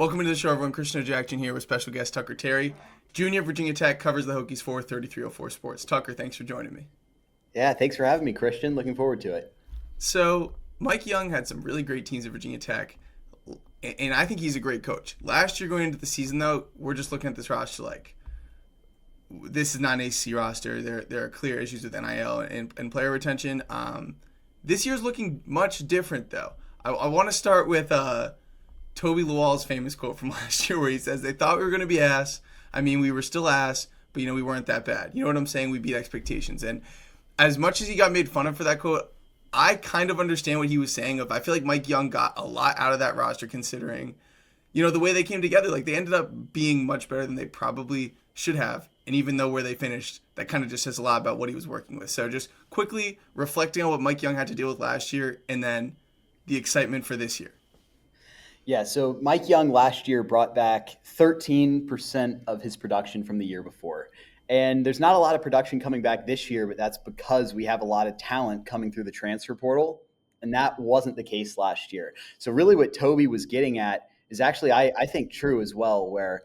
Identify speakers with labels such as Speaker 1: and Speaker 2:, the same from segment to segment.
Speaker 1: Welcome to the show, everyone. Christian Jackson here with special guest Tucker Terry. Junior, Virginia Tech, covers the Hokies for 3304 Sports. Tucker, thanks for joining me.
Speaker 2: Yeah, thanks for having me, Christian. Looking forward to it.
Speaker 1: So, Mike Young had some really great teams at Virginia Tech, and I think he's a great coach. Last year going into the season, though, we're just looking at this roster like, this is not an ACC roster. There are clear issues with NIL and player retention. This year's looking much different, though. I want to start with Toby Luwall's famous quote from last year where he says, they thought we were going to be ass. I mean, we were still ass, but, we weren't that bad. You know what I'm saying? We beat expectations. And as much as he got made fun of for that quote, I kind of understand what he was saying. I feel like Mike Young got a lot out of that roster considering, the way they came together. Like, they ended up being much better than they probably should have. And even though where they finished, that kind of just says a lot about what he was working with. So just quickly reflecting on what Mike Young had to deal with last year and then the excitement for this year.
Speaker 2: Yeah, so Mike Young last year brought back 13% of his production from the year before. And there's not a lot of production coming back this year, but that's because we have a lot of talent coming through the transfer portal. And that wasn't the case last year. So really what Toby was getting at is actually, I think, true as well, where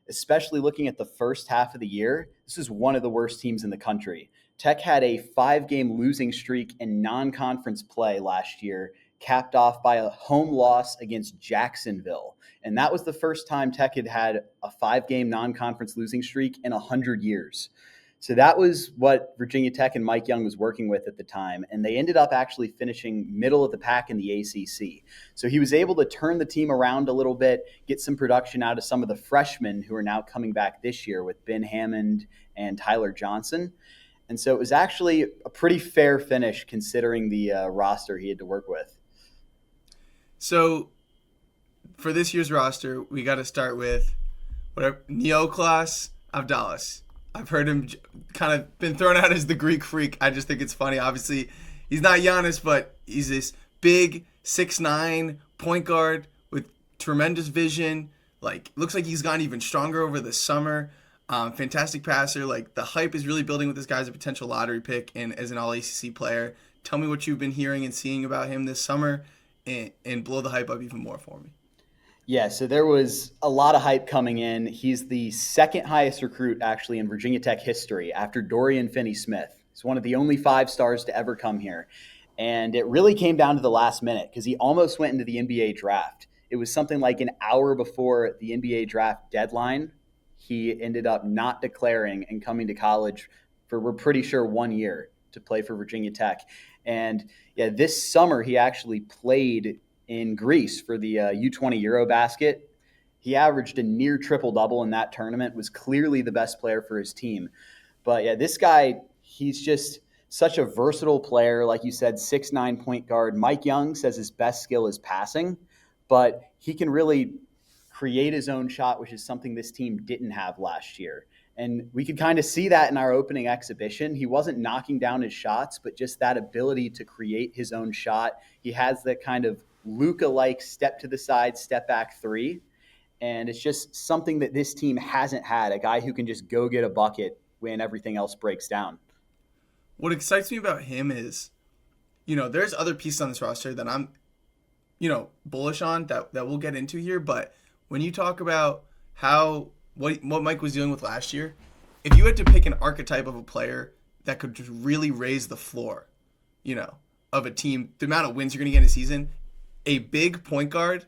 Speaker 2: especially looking at the first half of the year, this is one of the worst teams in the country. Tech had a 5-game losing streak in non-conference play last year, capped off by a home loss against Jacksonville. And that was the first time Tech had had a 5-game non-conference losing streak in 100 years. So that was what Virginia Tech and Mike Young was working with at the time. And they ended up actually finishing middle of the pack in the ACC. So he was able to turn the team around a little bit, get some production out of some of the freshmen who are now coming back this year with Ben Hammond and Tyler Johnson. And so it was actually a pretty fair finish considering the roster he had to work with.
Speaker 1: So for this year's roster, we got to start with Neoklis Avdalas. I've heard him kind of been thrown out as the Greek freak. I just think it's funny. Obviously, he's not Giannis, but he's this big 6'9" point guard with tremendous vision. Like, looks like he's gotten even stronger over the summer. Fantastic passer. Like, the hype is really building with this guy as a potential lottery pick and as an all-ACC player. Tell me what you've been hearing and seeing about him this summer and blow the hype up even more for me.
Speaker 2: Yeah, so there was a lot of hype coming in. He's the second highest recruit actually in Virginia Tech history after Dorian Finney-Smith. He's one of the only 5 stars to ever come here. And it really came down to the last minute because he almost went into the NBA draft. It was something like an hour before the NBA draft deadline. He ended up not declaring and coming to college for, we're pretty sure, 1 year to play for Virginia Tech. And yeah, this summer he actually played in Greece for the U20 Eurobasket. He averaged a near triple-double in that tournament, was clearly the best player for his team. But yeah, this guy, he's just such a versatile player. Like you said, 6'9" point guard. Mike Young says his best skill is passing, but he can really create his own shot, which is something this team didn't have last year. And we could kind of see that in our opening exhibition. He wasn't knocking down his shots, but just that ability to create his own shot. He has that kind of Luka-like step to the side, step back 3. And it's just something that this team hasn't had, a guy who can just go get a bucket when everything else breaks down.
Speaker 1: What excites me about him is, there's other pieces on this roster that I'm, bullish on that we'll get into here. But when you talk about what Mike was dealing with last year, if you had to pick an archetype of a player that could just really raise the floor, of a team, the amount of wins you're going to get in a season, a big point guard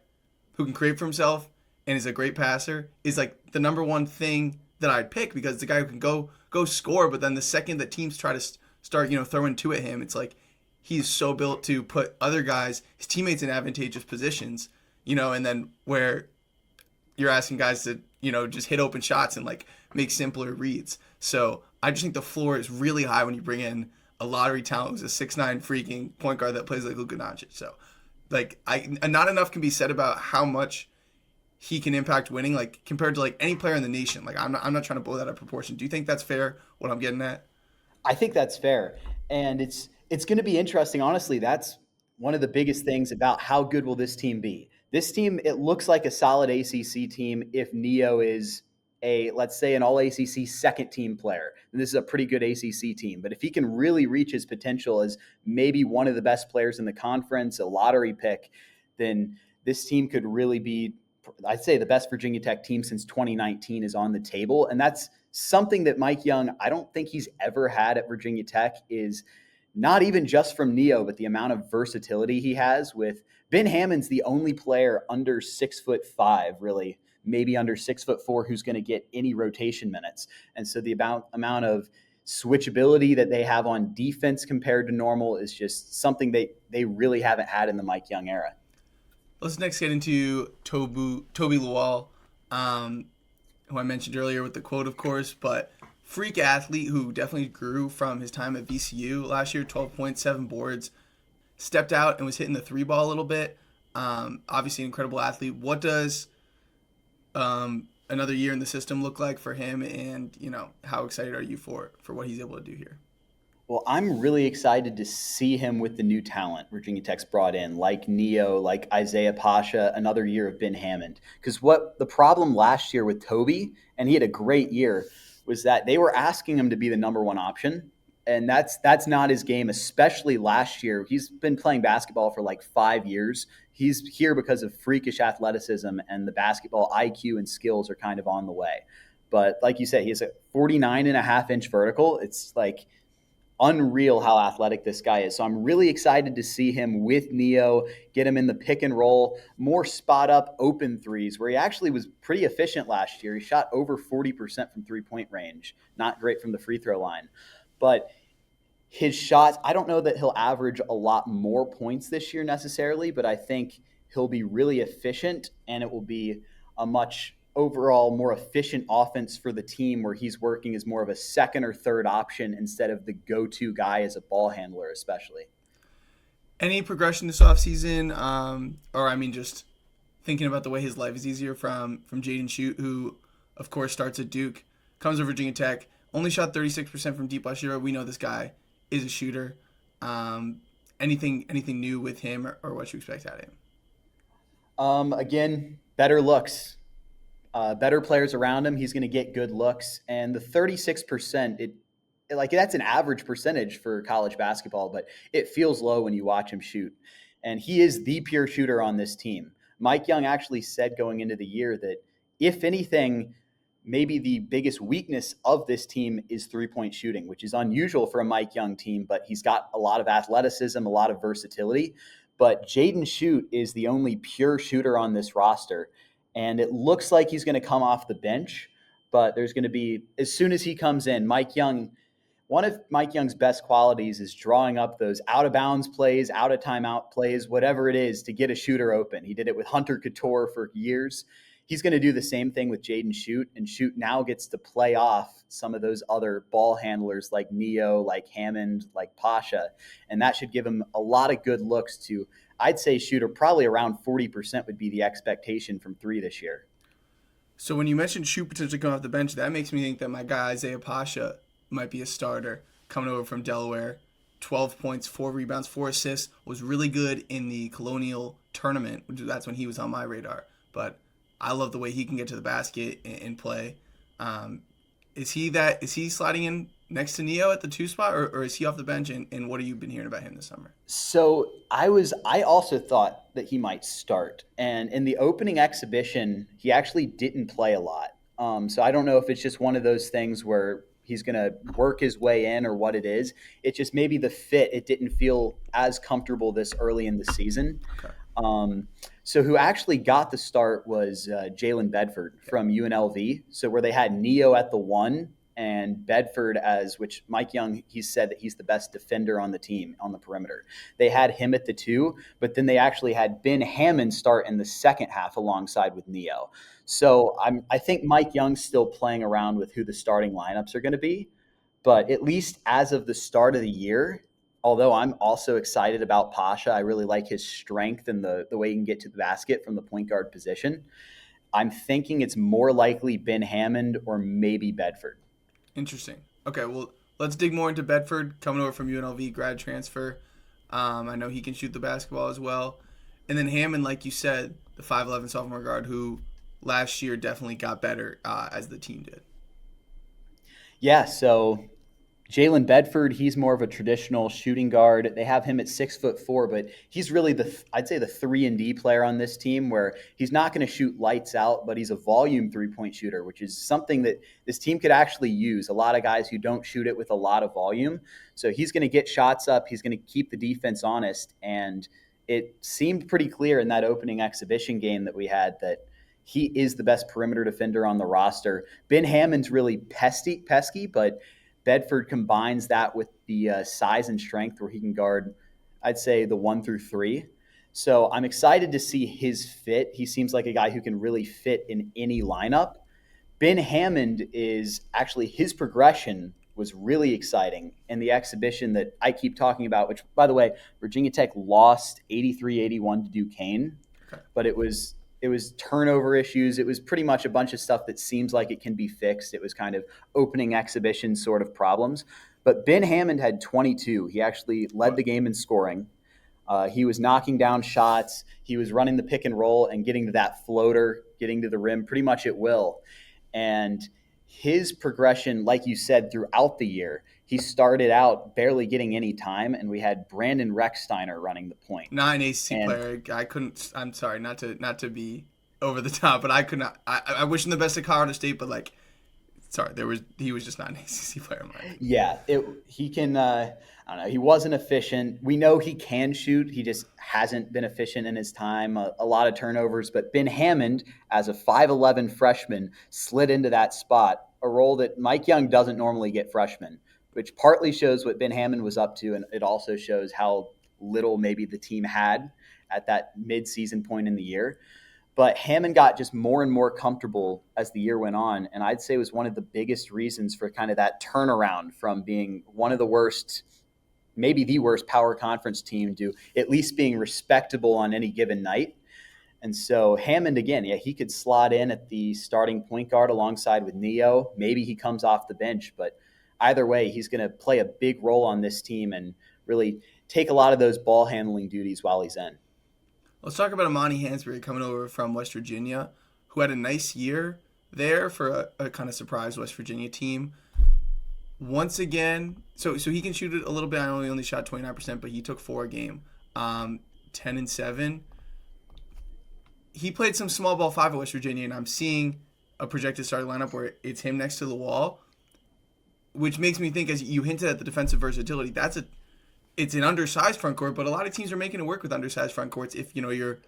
Speaker 1: who can create for himself and is a great passer is like the number one thing that I'd pick, because the guy who can go score, but then the second that teams try to start, throwing two at him, it's like he's so built to put other guys, his teammates, in advantageous positions, and then where you're asking guys to, just hit open shots and like make simpler reads. So I just think the floor is really high when you bring in a lottery talent who's a 6'9" freaking point guard that plays like Luka Doncic. So not enough can be said about how much he can impact winning, like compared to like any player in the nation. Like I'm not trying to blow that out of proportion. Do you think that's fair, what I'm getting at?
Speaker 2: I think that's fair. And it's going to be interesting. Honestly, that's one of the biggest things about how good will this team be. This team, it looks like a solid ACC team if Neo is let's say an all-ACC second team player. And this is a pretty good ACC team. But if he can really reach his potential as maybe one of the best players in the conference, a lottery pick, then this team could really be I'd say the best Virginia Tech team since 2019 is on the table. And that's something that Mike Young, I don't think he's ever had at Virginia Tech, is not even just from Neo, but the amount of versatility he has with Ben Hammond's the only player under 6'5", really, maybe under 6'4", who's going to get any rotation minutes. And so the amount of switchability that they have on defense compared to normal is just something they really haven't had in the Mike Young era.
Speaker 1: Let's next get into Toby Lual, who I mentioned earlier with the quote, of course, but freak athlete who definitely grew from his time at VCU last year, 12.7 boards, stepped out and was hitting the three ball a little bit. Obviously, an incredible athlete. What does another year in the system look like for him, and how excited are you for what he's able to do here?
Speaker 2: Well, I'm really excited to see him with the new talent Virginia Tech's brought in, like Neo, like Isaiah Pasha, another year of Ben Hammond. Because what the problem last year with Toby, and he had a great year, was that they were asking him to be the number one option. And that's not his game, especially last year. He's been playing basketball for like 5 years. He's here because of freakish athleticism, and the basketball IQ and skills are kind of on the way. But like you say, he has a 49.5-inch vertical. It's like unreal how athletic this guy is. So I'm really excited to see him with Neo, get him in the pick and roll, more spot up open threes, where he actually was pretty efficient last year. He shot over 40% from 3-point range. Not great from the free throw line. But his shots, I don't know that he'll average a lot more points this year necessarily, but I think he'll be really efficient, and it will be a much overall more efficient offense for the team, where he's working as more of a second or third option instead of the go-to guy as a ball handler, especially.
Speaker 1: Any progression this offseason, just thinking about the way his life is easier from Jaden Schutt, who, of course, starts at Duke, comes to Virginia Tech, only shot 36% from deep last year. We know this guy is a shooter. Anything new with him, or what you expect out of him?
Speaker 2: Again, better looks. Better players around him, he's going to get good looks. And the 36%, that's an average percentage for college basketball, but it feels low when you watch him shoot. And he is the pure shooter on this team. Mike Young actually said going into the year that, if anything, maybe the biggest weakness of this team is three-point shooting, which is unusual for a Mike Young team, but he's got a lot of athleticism, a lot of versatility. But Jaden Schutt is the only pure shooter on this roster. And it looks like he's going to come off the bench, but there's going to be, as soon as he comes in, one of Mike Young's best qualities is drawing up those out-of-bounds plays, out-of-timeout plays, whatever it is, to get a shooter open. He did it with Hunter Couture for years. He's going to do the same thing with Jaden Schutt, and Schutt now gets to play off some of those other ball handlers like Neo, like Hammond, like Pasha, and that should give him a lot of good looks to, I'd say, shooter probably around 40% would be the expectation from three this year.
Speaker 1: So when you mentioned Schutt potentially coming off the bench, that makes me think that my guy Isaiah Pasha might be a starter coming over from Delaware. 12 points, 4 rebounds, 4 assists, was really good in the Colonial tournament. That's when he was on my radar. But I love the way he can get to the basket and play. Is he sliding in next to Neo at the 2 spot, or is he off the bench? And what have you been hearing about him this summer?
Speaker 2: So I also thought that he might start. And in the opening exhibition, he actually didn't play a lot. So I don't know if it's just one of those things where he's going to work his way in or what it is. It's just maybe the fit. It didn't feel as comfortable this early in the season. Okay. So who actually got the start was Jalen Bedford from UNLV. So where they had Neo at the 1 and Bedford which Mike Young, he said that he's the best defender on the team on the perimeter. They had him at the 2, but then they actually had Ben Hammond start in the second half alongside with Neo. So I think Mike Young's still playing around with who the starting lineups are going to be, but at least as of the start of the year, although I'm also excited about Pasha, I really like his strength and the way he can get to the basket from the point guard position. I'm thinking it's more likely Ben Hammond or maybe Bedford.
Speaker 1: Interesting. Okay, well, let's dig more into Bedford, coming over from UNLV, grad transfer. I know he can shoot the basketball as well. And then Hammond, like you said, the 5'11 sophomore guard who last year definitely got better as the team did.
Speaker 2: Yeah, so Jalen Bedford, he's more of a traditional shooting guard. They have him at 6'4", but he's really I'd say the 3-and-D player on this team, where he's not going to shoot lights out, but he's a volume 3-point shooter, which is something that this team could actually use. A lot of guys who don't shoot it with a lot of volume. So he's going to get shots up. He's going to keep the defense honest. And it seemed pretty clear in that opening exhibition game that we had that he is the best perimeter defender on the roster. Ben Hammond's really pesky, but Bedford combines that with the size and strength where he can guard, I'd say, the 1 through 3. So I'm excited to see his fit. He seems like a guy who can really fit in any lineup. Ben Hammond is actually, his progression was really exciting in the exhibition that I keep talking about, which, by the way, Virginia Tech lost 83-81 to Duquesne, but it was turnover issues. It was pretty much a bunch of stuff that seems like it can be fixed. It was kind of opening exhibition sort of problems. But Ben Hammond had 22. He actually led the game in scoring. He was knocking down shots. He was running the pick and roll and getting to that floater, getting to the rim pretty much at will. And his progression, like you said, throughout the year, he started out barely getting any time, and we had Brandon Rechsteiner running the point.
Speaker 1: Not an ACC player. I couldn't. I'm sorry, not to be over the top, but I could not. I wish him the best at Colorado State, but he was just not an ACC player.
Speaker 2: Yeah, he can. I don't know. He wasn't efficient. We know he can shoot. He just hasn't been efficient in his time. A lot of turnovers. But Ben Hammond, as a 5'11" freshman, slid into that spot, a role that Mike Young doesn't normally get freshmen, which partly shows what Ben Hammond was up to, and it also shows how little maybe the team had at that mid-season point in the year. But Hammond got just more and more comfortable as the year went on, and I'd say was one of the biggest reasons for kind of that turnaround from being one of the worst, maybe the worst power conference team, to at least being respectable on any given night. And so Hammond, again, yeah, he could slot in at the starting point guard alongside with Neo. Maybe he comes off the bench, but either way, he's going to play a big role on this team and really take a lot of those ball handling duties while he's in.
Speaker 1: Let's talk about Amani Hansberry coming over from West Virginia, who had a nice year there for a kind of surprise West Virginia team. Once again, so he can shoot it a little bit. I know he only shot 29%, but he took 4 a game, 10-7. He played some small ball 5 at West Virginia, and I'm seeing a projected starting lineup where it's him next to the wall, which makes me think, as you hinted at the defensive versatility, it's an undersized front court, but a lot of teams are making it work with undersized front courts if you're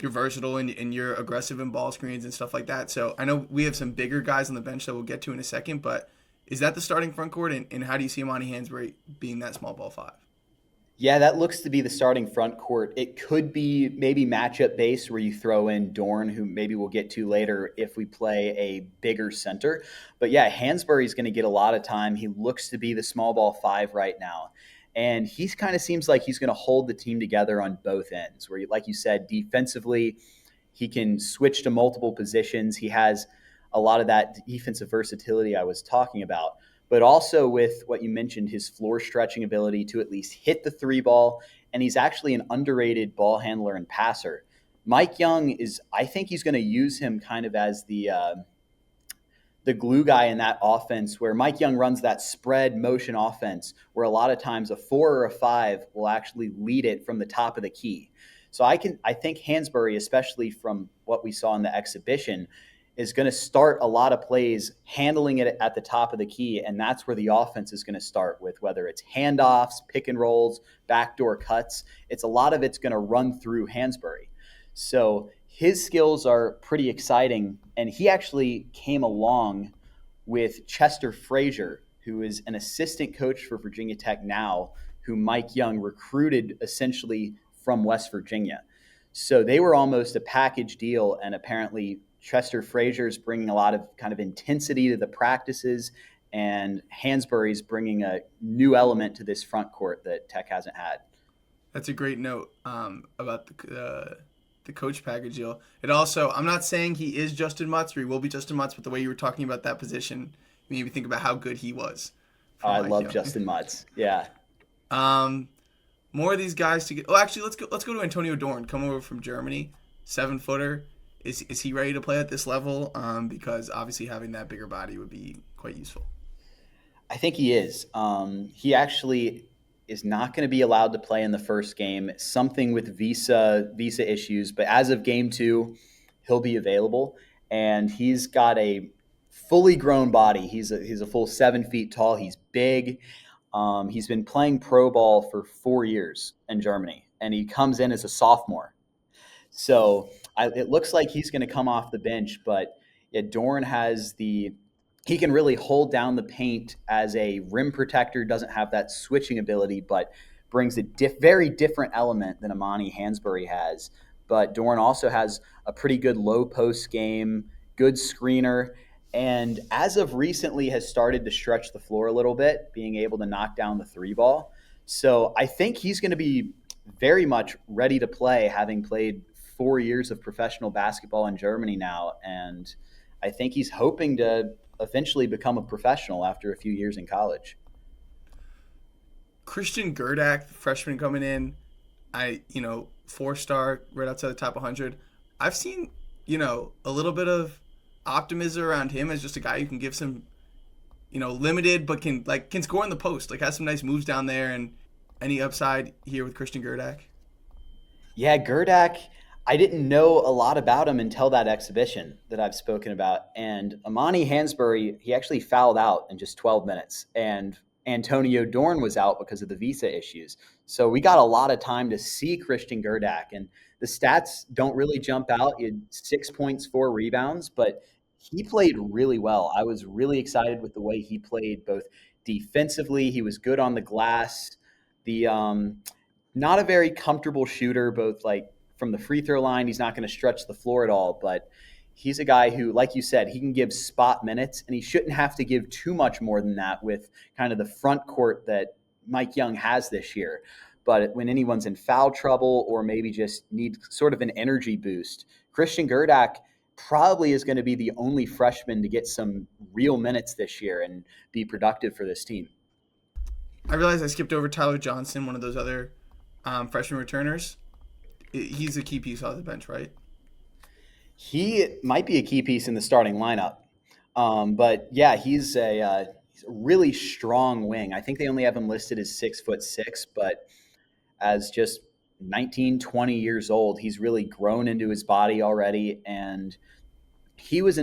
Speaker 1: versatile and you're aggressive in ball screens and stuff like that. So I know we have some bigger guys on the bench that we'll get to in a second, but is that the starting front court, and how do you see Amani Hansberry being that small ball 5?
Speaker 2: Yeah, that looks to be the starting front court. It could be maybe matchup based where you throw in Dorn, who maybe we'll get to later if we play a bigger center. But yeah, Hansberry's going to get a lot of time. He looks to be the small ball 5 right now. And he kind of seems like he's going to hold the team together on both ends, where, like you said, defensively, he can switch to multiple positions. He has a lot of that defensive versatility I was talking about, but also with what you mentioned, his floor stretching ability to at least hit the 3 ball. And he's actually an underrated ball handler and passer. Mike Young I think he's going to use him kind of as the glue guy in that offense, where Mike Young runs that spread motion offense where a lot of times a 4 or a 5 will actually lead it from the top of the key. So I think Hansberry, especially from what we saw in the exhibition, is going to start a lot of plays handling it at the top of the key, and that's where the offense is going to start with, whether it's handoffs, pick and rolls, backdoor cuts. It's a lot of it's going to run through Hansberry. So his skills are pretty exciting, and he actually came along with Chester Frazier, who is an assistant coach for Virginia Tech now, who Mike Young recruited essentially from West Virginia. So they were almost a package deal, and apparently Chester Frazier's bringing a lot of kind of intensity to the practices, and Hansberry's bringing a new element to this front court that Tech hasn't had.
Speaker 1: That's a great note about the coach package deal. It also, I'm not saying he is Justin Mutz or he will be Justin Mutz, but the way you were talking about that position made me think about how good he was.
Speaker 2: I love Justin Mutz. Yeah.
Speaker 1: More of these guys to get. Oh, actually, let's go to Antonio Dorn, come over from Germany, 7-footer. Is he ready to play at this level? Because obviously having that bigger body would be quite useful.
Speaker 2: I think he is. He actually is not going to be allowed to play in the first game. Something with visa issues, but as of game two, he'll be available, and he's got a fully grown body. He's a full 7 feet tall. He's big. He's been playing pro ball for 4 years in Germany, and he comes in as a sophomore. So it looks like he's going to come off the bench, but yeah, Dorn has he can really hold down the paint as a rim protector, doesn't have that switching ability, but brings a very different element than Amani Hansberry has. But Dorn also has a pretty good low post game, good screener, and as of recently has started to stretch the floor a little bit, being able to knock down the three ball. So I think he's going to be very much ready to play, having played 4 years of professional basketball in Germany now. And I think he's hoping to eventually become a professional after a few years in college.
Speaker 1: Christian Gerdak, freshman coming in, 4-star, right outside the top 100. I've seen, a little bit of optimism around him as just a guy who can give some, limited, but can score in the post, has some nice moves down there. And any upside here with Christian Gerdak?
Speaker 2: Yeah, Gerdak, I didn't know a lot about him until that exhibition that I've spoken about. And Amani Hansberry, he actually fouled out in just 12 minutes. And Antonio Dorn was out because of the visa issues. So we got a lot of time to see Christian Gerdak. And the stats don't really jump out. He had 6 points, 4 rebounds, but he played really well. I was really excited with the way he played, both defensively. He was good on the glass. The Not a very comfortable shooter, both from the free throw line. He's not going to stretch the floor at all, but he's a guy who, like you said, he can give spot minutes, and he shouldn't have to give too much more than that with kind of the front court that Mike Young has this year. But when anyone's in foul trouble or maybe just need sort of an energy boost, Christian Gerdak probably is going to be the only freshman to get some real minutes this year and be productive for this team.
Speaker 1: I realized I skipped over Tyler Johnson, one of those other freshman returners. He's a key piece off the bench, right?
Speaker 2: He might be a key piece in the starting lineup. But yeah, he's a really strong wing. I think they only have him listed as 6'6", but as just 19, 20 years old, he's really grown into his body already. And he was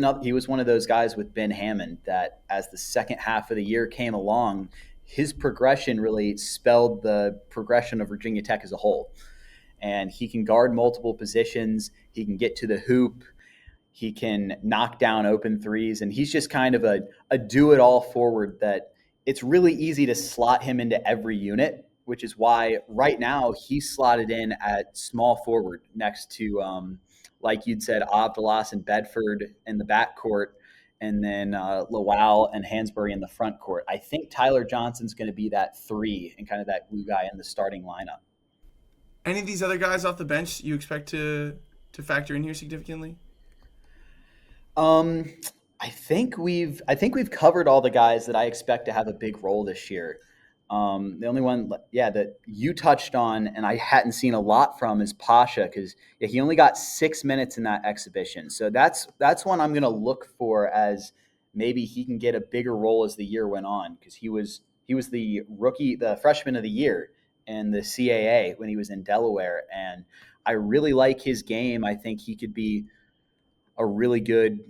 Speaker 2: one of those guys with Ben Hammond that as the second half of the year came along, his progression really spelled the progression of Virginia Tech as a whole. And he can guard multiple positions. He can get to the hoop. He can knock down open threes. And he's just kind of a do-it-all forward that it's really easy to slot him into every unit, which is why right now he's slotted in at small forward next to, like you'd said, Avdalas and Bedford in the backcourt, and then Lowell and Hansberry in the front court. I think Tyler Johnson's going to be that three and kind of that glue guy in the starting lineup.
Speaker 1: Any of these other guys off the bench you expect to factor in here significantly?
Speaker 2: I think we've covered all the guys that I expect to have a big role this year. The only one, that you touched on and I hadn't seen a lot from is Pasha, because he only got 6 minutes in that exhibition. So that's one I'm going to look for as maybe he can get a bigger role as the year went on, because he was the freshman of the year in the CAA when he was in Delaware, and I really like his game. I think he could be a really good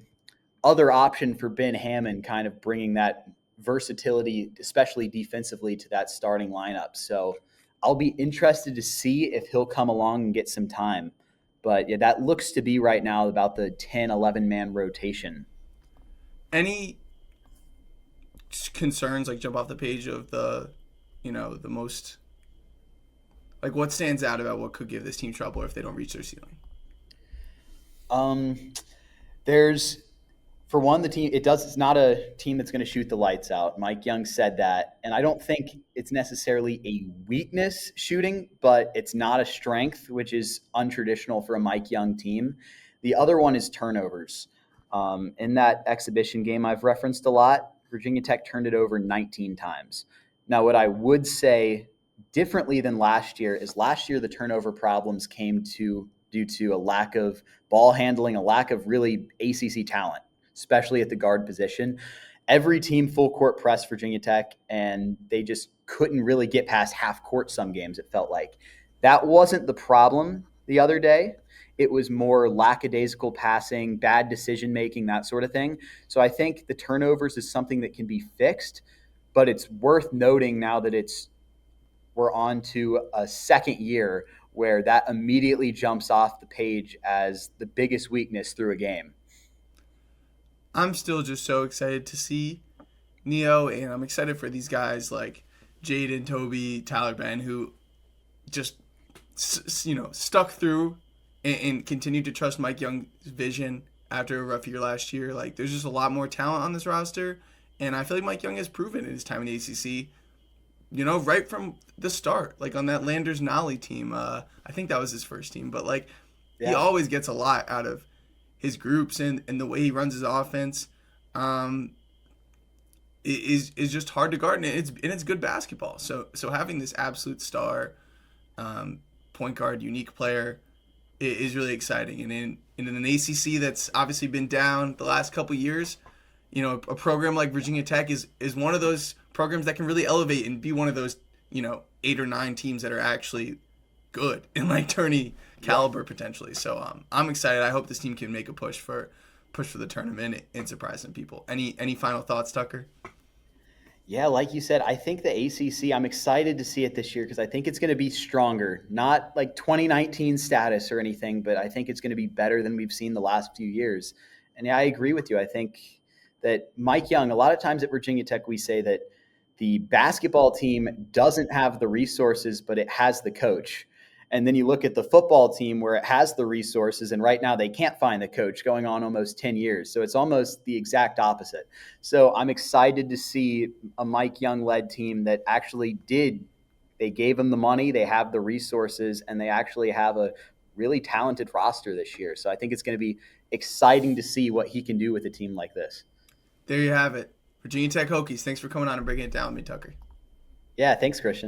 Speaker 2: other option for Ben Hammond, kind of bringing that versatility, especially defensively, to that starting lineup. So I'll be interested to see if he'll come along and get some time. But yeah, that looks to be right now about the 10, 11-man rotation.
Speaker 1: Any concerns jump off the page of the most, what stands out about what could give this team trouble if they don't reach their ceiling?
Speaker 2: There's, for one, the team, it's not a team that's going to shoot the lights out. Mike Young said that. And I don't think it's necessarily a weakness shooting, but it's not a strength, which is untraditional for a Mike Young team. The other one is turnovers. In that exhibition game I've referenced a lot, Virginia Tech turned it over 19 times. Now, what I would say differently than last year is last year the turnover problems came due to a lack of ball handling, a lack of really ACC talent, especially at the guard position. every team full court press Virginia Tech, and they just couldn't really get past half court some games, it felt like. That wasn't the problem the other day. It was more lackadaisical passing, bad decision making, that sort of thing. So I think the turnovers is something that can be fixed, but it's worth noting now that we're on to a second year where that immediately jumps off the page as the biggest weakness through a game.
Speaker 1: I'm still just so excited to see Neo, and I'm excited for these guys like Jaden, Toby, Tyler Ben, who just stuck through and continued to trust Mike Young's vision after a rough year last year. Like, there's just a lot more talent on this roster, and I feel like Mike Young has proven in his time in the ACC. Right from the start, like on that Landers Nolly team. I think that was his first team, but like he
Speaker 2: Yeah.
Speaker 1: always gets a lot out of his groups and the way he runs his offense. Um, is just hard to guard, and it's good basketball. So having this absolute star, point guard, unique player is really exciting. And in an ACC that's obviously been down the last couple years, a program like Virginia Tech is one of those programs that can really elevate and be one of those 8 or 9 teams that are actually good and like tourney caliber potentially. So I'm excited. I hope this team can make a push for the tournament and surprise some people. Any final thoughts, Tucker?
Speaker 2: Yeah, like you said, I think the ACC, I'm excited to see it this year because I think it's going to be stronger. Not like 2019 status or anything, but I think it's going to be better than we've seen the last few years. And yeah, I agree with you. I think that Mike Young, a lot of times at Virginia Tech, we say that the basketball team doesn't have the resources, but it has the coach. And then you look at the football team where it has the resources, and right now they can't find the coach going on almost 10 years. So it's almost the exact opposite. So I'm excited to see a Mike Young-led team that actually they gave him the money, they have the resources, and they actually have a really talented roster this year. So I think it's going to be exciting to see what he can do with a team like this.
Speaker 1: There you have it. Virginia Tech Hokies. Thanks for coming on and breaking it down with me, Tucker.
Speaker 2: Yeah, thanks, Christian.